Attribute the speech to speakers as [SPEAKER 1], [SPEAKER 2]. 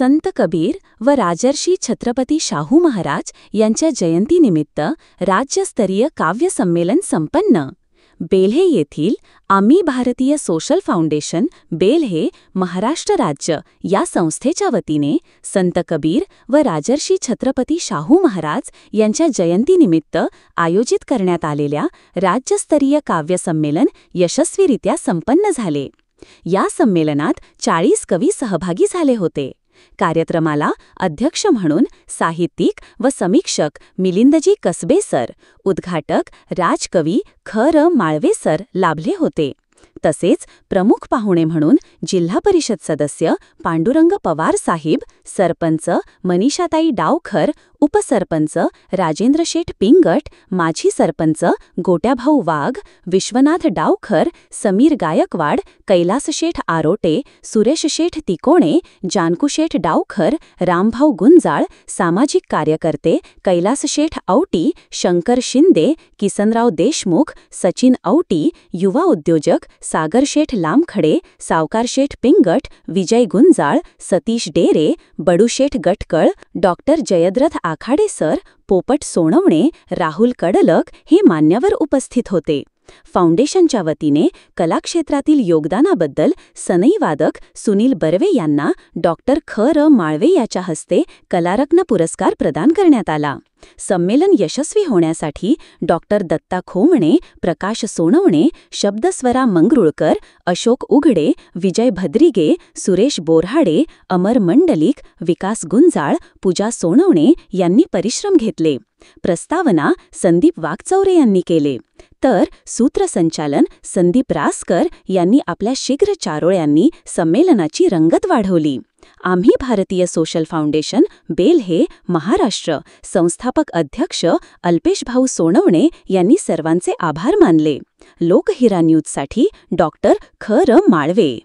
[SPEAKER 1] संत कबीर व राजर्षी छत्रपती शाहू महाराज यांच्या जयंतीनिमित्त राज्यस्तरीय काव्य संमेलन संपन्न. बेल्हे येथील आम्ही भारतीय सोशल फाउंडेशन बेल्हे महाराष्ट्र राज्य या संस्थेच्या वतीने संत कबीर व राजर्षी छत्रपती शाहू महाराज यांच्या जयंतीनिमित्त आयोजित करण्यात आलेल्या राज्यस्तरीय काव्य संमेलन यशस्वीरित्या संपन्न झाले. या संमेलनात 40 कवी सहभागी झाले होते. कार्यक्रमाला अध्यक्ष म्हणून साहित्यिक व समीक्षक मिलिंदजी कसबे सर, उद्घाटक राजकवी ख.र. माळवे सर लाभले होते. तसेच प्रमुख पाहुणे म्हणून जिल्हा परिषद सदस्य पांडुरंग पवार साहेब, सरपंच मनीषाताई डावखर, उपसरपंच राजेंद्र शेठ पिंगट, माजी सरपंच गोट्याभाऊ वाघ, विश्वनाथ डावखर, समीर गायकवाड, कैलासशेठ आरोटे, सुरेशशेठ तिकोणे, जानकुशेठ डावखर, रामभाऊ गुंजाळ, सामाजिक कार्यकर्ते कैलासशेठ औटी, शंकर शिंदे, किसनराव देशमुख, सचिन औटी, युवा उद्योजक सागरशेठ लामखडे, सावकारशेठ पिंगट, विजय गुंजाळ, सतीश डेरे, बडूशेठ गटकळ, डॉक्टर जयद्रथ आखाडे सर, पोपट सोनवणे, राहुल कडलक हे मान्यवर उपस्थित होते. फाउंडेशनच्या वतीने कलाक्षेत्रातील योगदानाबद्दल सनई वादक सुनील बर्वे यांना डॉक्टर ख.र. माळवे याच्या हस्ते कलारत्न पुरस्कार प्रदान करण्यात आला. संमेलन यशस्वी होण्यासाठी डॉक्टर दत्ता खोमणे, प्रकाश सोनवणे, शब्दस्वरा मंगरुळकर, अशोक उघडे, विजय भद्रिगे, सुरेश बोरहाडे, अमर मंडलिक, विकास गुंजाळ, पूजा सोनवणे यांनी परिश्रम घेतले. प्रस्तावना संदीप वाघचौरे यांनी केले, तर सूत्रसंचालन संदीप रासकर यांनी आपल्या शीघ्र चारोळ्यांनी संमेलनाची रंगत वाढवली. आम्ही भारतीय सोशल फाउंडेशन बेल्हे महाराष्ट्र संस्थापक अध्यक्ष अल्पेशभाऊ सोनवणे यांनी सर्वांचे आभार मानले. लोकहिरा न्यूजसाठी डॉक्टर ख.र. माळवे.